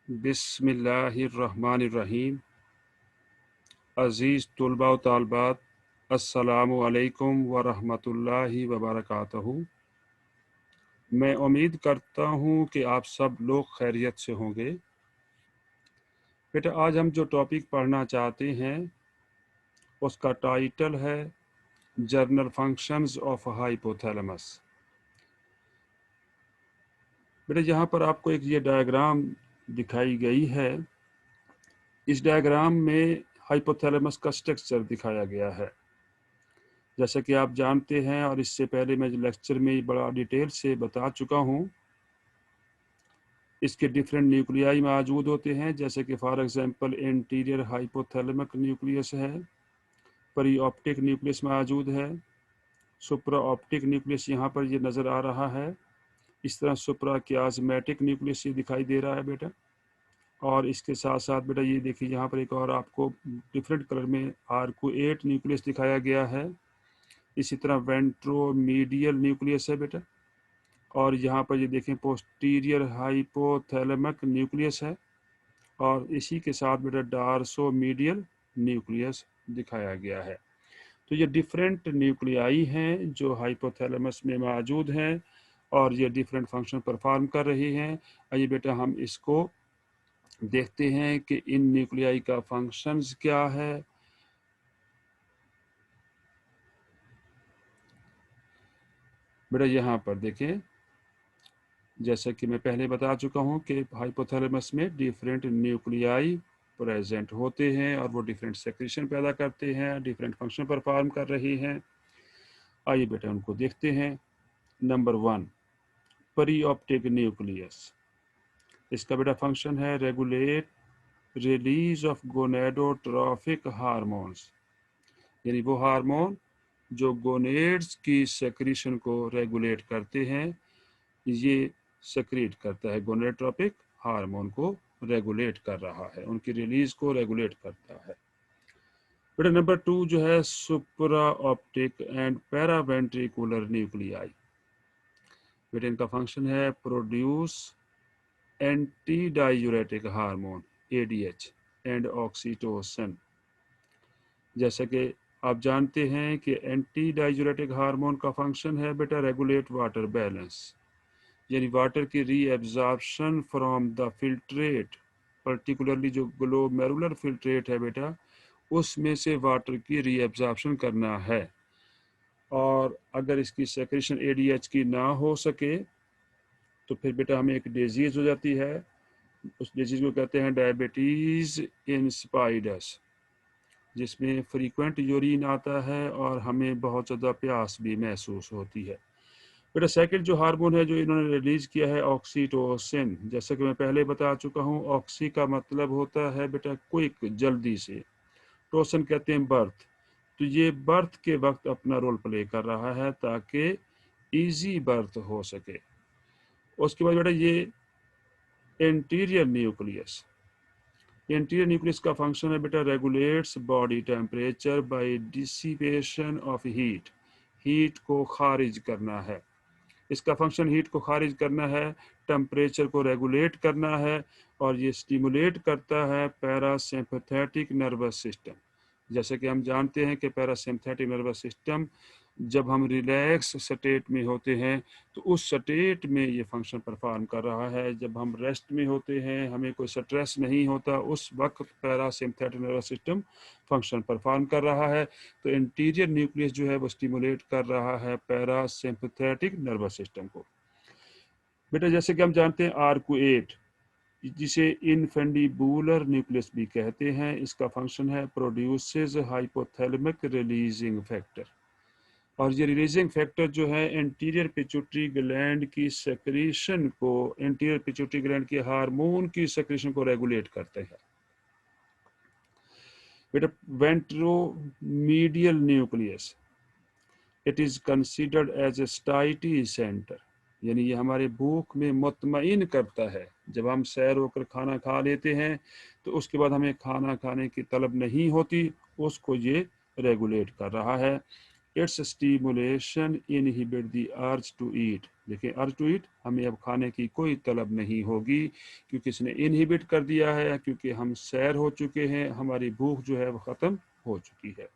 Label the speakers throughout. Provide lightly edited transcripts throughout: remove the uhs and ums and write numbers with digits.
Speaker 1: बिस्मिल्लाहिर्रहमानिर्रहीम। अज़ीज़ तुलबा व तालबात, अस्सलामु अलैकुम व रहमतुल्लाहि व बरकातहू। मैं उम्मीद करता हूँ कि आप सब लोग खैरियत से होंगे। बेटा, आज हम जो टॉपिक पढ़ना चाहते हैं उसका टाइटल है जनरल फंक्शंस ऑफ हाइपोथैलेमस। बेटा, यहाँ पर आपको एक ये डायग्राम दिखाई गई है। इस डायग्राम में हाइपोथैलेमस का स्ट्रक्चर दिखाया गया है। जैसा कि आप जानते हैं और इससे पहले मैं लेक्चर में बड़ा डिटेल से बता चुका हूँ, इसके डिफरेंट न्यूक्लियाई मौजूद होते हैं। जैसे कि for example anterior hypothalamic nucleus है, परी ऑप्टिक न्यूक्लियस मौजूद है, सुप्रा ऑप्टिक न्यूक्लियस यहाँ पर ये नज़र आ रहा है। इस तरह सुप्रा कियाज़मेटिक न्यूक्लियस ये दिखाई दे रहा है बेटा। और इसके साथ साथ बेटा ये देखिए, यहाँ पर एक और आपको डिफरेंट कलर में आर्कुएट न्यूक्लियस दिखाया गया है। इसी तरह वेंट्रोमीडियल न्यूक्लियस है बेटा। और यहाँ पर ये देखें पोस्टीरियर हाइपोथैलेमिक न्यूक्लियस है। और इसी के साथ बेटा डार्सोमीडियल न्यूक्लियस दिखाया गया है। तो ये डिफरेंट न्यूक्लियाई हैं जो हाइपोथैलेमस में मौजूद हैं और ये डिफरेंट फंक्शन परफॉर्म कर रही हैं। आइए बेटा हम इसको देखते हैं कि इन न्यूक्लियाई का फंक्शंस क्या है। बेटा यहाँ पर देखें, जैसा कि मैं पहले बता चुका हूँ कि हाइपोथैलेमस में डिफरेंट न्यूक्लियाई प्रेजेंट होते हैं और वो डिफरेंट सेक्रेशन पैदा करते हैं, डिफरेंट फंक्शन परफॉर्म कर रही हैं। आइए बेटा उनको देखते हैं। Number 1, preoptic nucleus. इसका बेटा फंक्शन है regulate release of gonadotropic hormones, यानी वो हार्मोन जो गोनेड्स की सेक्रेशन को रेगुलेट करते हैं, ये सेक्रेट करता है, गोनेडोट्रॉपिक हार्मोन को रेगुलेट कर रहा है, उनकी रिलीज को रेगुलेट करता है। बेटा नंबर 2 जो है सुप्रा ऑप्टिक एंड पैरावेंट्रिकुलर न्यूक्लियाई। बेटा इनका फंक्शन है produce anti diuretic hormone ADH and oxytocin. जैसे कि आप जानते हैं कि एंटी डायूरेटिक हार्मोन का फंक्शन है बेटा रेगुलेट वाटर बैलेंस, यानी वाटर की reabsorption from the filtrate, particularly जो ग्लोमेरुलर फिल्ट्रेट है बेटा, उसमें से वाटर की रीएब्जॉर्प्शन करना है। और अगर इसकी सेक्रेशन एडीएच की ना हो सके तो फिर बेटा हमें एक डिजीज हो जाती है। उस डिजीज को कहते हैं डायबिटीज इंसिपिडस, जिसमें फ्रीक्वेंट यूरिन आता है और हमें बहुत ज़्यादा प्यास भी महसूस होती है। बेटा सेकंड जो हार्मोन है जो इन्होंने रिलीज किया है ऑक्सीटोसिन। जैसा कि मैं पहले बता चुका हूँ, ऑक्सी का मतलब होता है बेटा क्विक, जल्दी से। टोसिन कहते हैं बर्थ। तो ये बर्थ के वक्त अपना रोल प्ले कर रहा है ताकि इजी बर्थ हो सके। उसके बाद बेटा ये एंटीरियर न्यूक्लियस। एंटीरियर न्यूक्लियस का फंक्शन है बेटा regulates body temperature bye dissipation of heat, heat को खारिज करना है। इसका फंक्शन हीट को खारिज करना है, टेम्परेचर को रेगुलेट करना है, और ये स्टिमुलेट करता है पैरासिम्पैथेटिक नर्वस सिस्टम। जैसे कि हम जानते हैं कि पैरासिम्पैथेटिक नर्वस सिस्टम जब हम रिलैक्स स्टेट में होते हैं तो उस स्टेट में ये फंक्शन परफॉर्म कर रहा है। जब हम रेस्ट में होते हैं, हमें कोई स्ट्रेस नहीं होता, उस वक्त parasympathetic nervous system function perform कर रहा है। तो इंटीरियर न्यूक्लियस जो है वो स्टिमुलेट कर रहा है पैरासिम्पैथेटिक नर्वस सिस्टम को। बेटा जैसे कि हम जानते हैं आर्कुएट, जिसे इनफेंडिबुलर न्यूक्लियस भी कहते हैं, इसका फंक्शन है प्रोड्यूसेस हाइपोथैलेमिक रिलीजिंग फैक्टर। और ये रिलीजिंग फैक्टर जो है एंटीरियर पिट्यूटरी ग्लैंड की सेक्रेशन को, एंटीरियर पिट्यूटरी ग्लैंड के हार्मोन की सेक्रेशन को रेगुलेट करते हैं। बेटा ventromedial nucleus, it is considered as a satiety centre, यानी ये हमारे भूख में मुतमईन करता है। जब हम सैर होकर खाना खा लेते हैं तो उसके बाद हमें खाना खाने की तलब नहीं होती, उसको ये रेगुलेट कर रहा है। It's stimulation inhibit the urge to eat. देखिए अर्ज टू ईट, हमें अब खाने की कोई तलब नहीं होगी क्योंकि इसने इनहिबिट कर दिया है, क्योंकि हम सैर हो चुके हैं, हमारी भूख जो है वो ख़त्म हो चुकी है।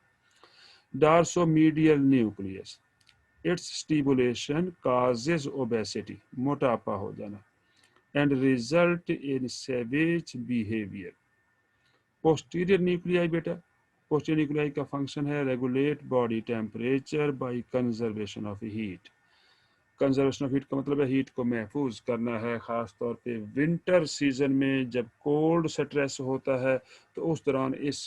Speaker 1: Dorsomedial nucleus, its stimulation causes obesity, मोटापा हो जाना, and result in savage behaviour. Posterior nuclei बेटा, पोस्टीरियर न्यूक्लियाई का फंक्शन है regulate body temperature by conservation of heat. Conservation of heat का मतलब है हीट को महफूज करना है, ख़ास तौर पे विंटर सीजन में जब कोल्ड स्ट्रेस होता है तो उस दौरान इस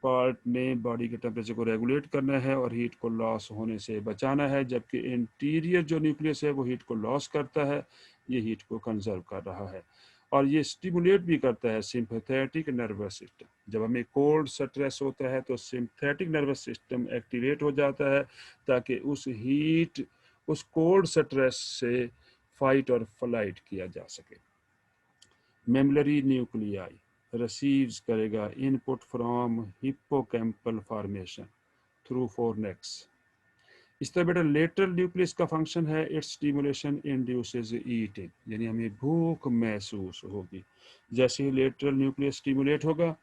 Speaker 1: पार्ट ने बॉडी के टेम्परेचर को रेगुलेट करना है और हीट को लॉस होने से बचाना है, जबकि इंटीरियर जो न्यूक्लियस है वो हीट को लॉस करता है, ये हीट को कंजर्व कर रहा है। और ये स्टिमुलेट भी करता है सिंपैथेटिक नर्वस सिस्टम। जब हमें कोल्ड स्ट्रेस होता है तो सिंपैथेटिक नर्वस सिस्टम एक्टिवेट हो जाता है ताकि उस हीट, उस कोल्ड स्ट्रेस से फाइट और फ्लाइट किया जा सके। मेमलरी न्यूक्लियाई रिसीव्स करेगा input from hippocampal formation through fornix. इस तरह बेटा लेटरल न्यूक्लियस का फंक्शन है इट्स स्टिमुलेशन इंड्यूसेस ईटिंग, यानी हमें भूख महसूस होगी। जैसे ही लेटरल न्यूक्लियस स्टिमुलेट होगा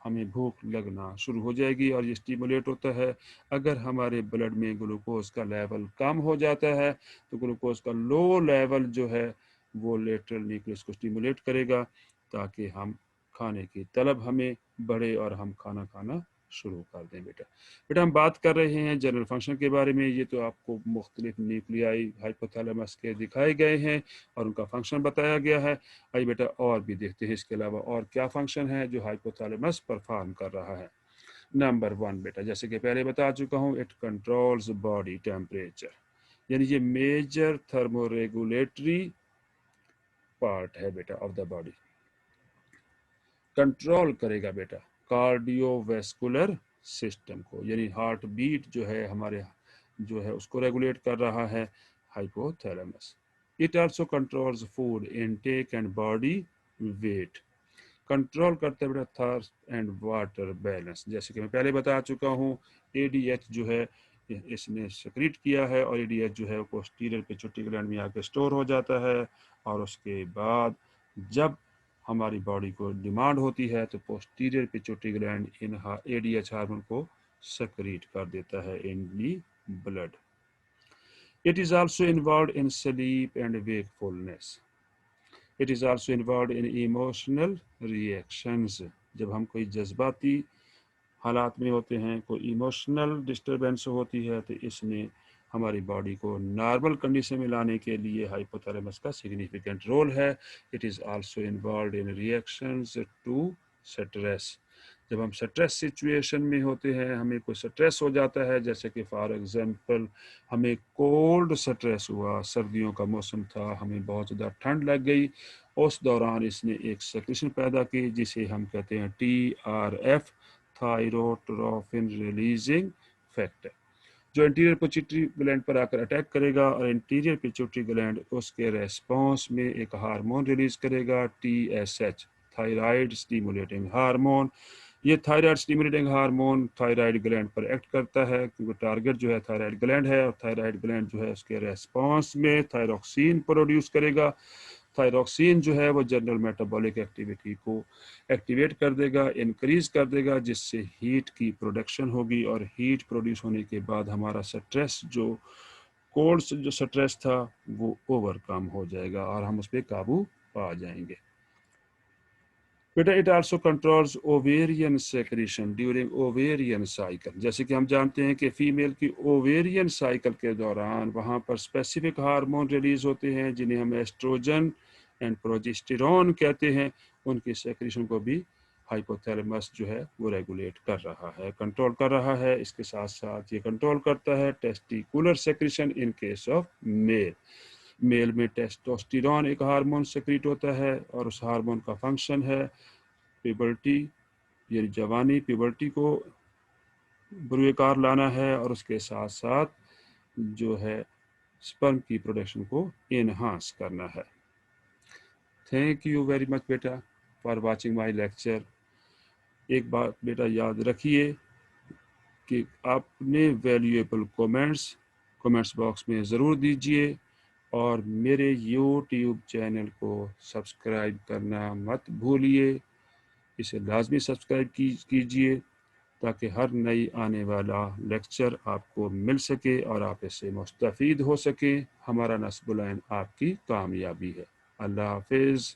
Speaker 1: हमें भूख लगना शुरू हो जाएगी, और ये स्टिमुलेट होता है अगर हमारे ब्लड में ग्लूकोज का लेवल कम हो जाता है तो ग्लूकोज का लो लेवल जो है वो लेटरल न्यूक्लियस को स्टिमुलेट करेगा ताकि हम खाने की तलब हमें बढ़े और हम खाना खाना शुरू कर दें। बेटा बेटा हम बात कर रहे हैं जनरल फंक्शन के बारे में। ये तो आपको मुख्तलिफ न्यूक्लियाई हाइपोथैलेमस के दिखाए गए हैं और उनका फंक्शन बताया गया है। आइए बेटा और भी देखते हैं इसके अलावा और क्या फंक्शन है जो हाइपोथैलेमस परफॉर्म कर रहा है। नंबर 1 बेटा, जैसे कि पहले बता चुका हूँ, इट कंट्रोल्स बॉडी टेम्परेचर, यानी ये मेजर थर्मोरेगुलेटरी पार्ट है बेटा ऑफ द बॉडी। कंट्रोल करेगा बेटा कार्डियोवैस्कुलर सिस्टम को, यानी हार्ट बीट जो है हमारे जो है उसको रेगुलेट कर रहा है hypothalamus. It also controls food intake and body weight. Control करते बेटा थर्स्ट एंड वाटर बैलेंस। जैसे कि मैं पहले बता चुका हूँ एडीएच जो है इसने सेक्रेट किया है और एडीएच जो है पोस्टीरियर पिट्यूटरी ग्लैंड में आकर स्टोर हो जाता है, और उसके बाद जब हमारी बॉडी को डिमांड होती है तो posterior pituitary gland in ADH hormone को सेक्रेट कर देता है in the blood. It is also involve in sleep and wakefulness. It is also involve in emotional reactions. जब हम कोई जज्बाती हालात में होते हैं, कोई इमोशनल डिस्टर्बेंस होती है, तो इसमें हमारी बॉडी को नॉर्मल कंडीशन में लाने के लिए हाइपोथैलेमस का सिग्निफिकेंट रोल है। It is also involve in reactions to stress. जब हम स्ट्रेस सिचुएशन में होते हैं, हमें कोई स्ट्रेस हो जाता है, जैसे कि फॉर एग्जांपल हमें कोल्ड स्ट्रेस हुआ, सर्दियों का मौसम था, हमें बहुत ज़्यादा ठंड लग गई, उस दौरान इसने एक सेक्रेशन पैदा की जिसे हम कहते हैं TRF, थायरोट्रोफिन रिलीजिंग फैक्टर, जो इंटीरियर पिट्यूटरी ग्लैंड पर आकर अटैक करेगा और इंटीरियर पिट्यूटरी ग्लैंड उसके रेस्पॉन्स में एक हार्मोन रिलीज करेगा TSH, थायराइड स्टिमुलेटिंग हार्मोन। ये thyroid stimulating hormone thyroid gland पर एक्ट करता है क्योंकि टारगेट जो है थायराइड ग्लैंड है, और थायराइड ग्लैंड जो है उसके रेस्पॉन्स में थायरोक्सिन प्रोड्यूस करेगा। थायरोक्सिन जो है वो जनरल मेटाबॉलिक एक्टिविटी को एक्टिवेट कर देगा, इंक्रीज कर देगा, जिससे हीट की प्रोडक्शन होगी, और हीट प्रोड्यूस होने के बाद हमारा स्ट्रेस जो कोल्ड जो स्ट्रेस था वो ओवरकम हो जाएगा और हम उस पर काबू पा जाएंगे। बेटा it also controls ovarian secretion during ovarian cycle. जैसे कि हम जानते हैं कि फीमेल की ओवेरियन साइकिल के दौरान वहाँ पर स्पेसिफिक हार्मोन रिलीज होते हैं जिन्हें हम एस्ट्रोजन एंड प्रोजेस्टेरॉन कहते हैं, उनकी सेक्रेशन को भी हाइपोथैलेमस जो है वो रेगुलेट कर रहा है, कंट्रोल कर रहा है। इसके साथ साथ ये कंट्रोल करता है testicular secretion in case of male. Male में टेस्टोस्टेरोन एक हार्मोन सेक्रेट होता है और उस हार्मोन का फंक्शन है प्यूबर्टी, यानी जवानी, प्यूबर्टी को बुरुएकार लाना है, और उसके साथ साथ जो है स्पर्म की प्रोडक्शन को इनहांस करना है। थैंक यू वेरी मच बेटा फॉर वाचिंग माय लेक्चर। एक बात बेटा याद रखिए कि अपने वैल्यूएबल कमेंट्स बॉक्स में ज़रूर दीजिए और मेरे यूट्यूब चैनल को सब्सक्राइब करना मत भूलिए। इसे लाजमी सब्सक्राइब कीजिए ताकि हर नई आने वाला लेक्चर आपको मिल सके और आप इससे मुस्तफ़ीद हो सकें। हमारा नस्बुल आइन आपकी कामयाबी है। अल्लाह हाफिज़।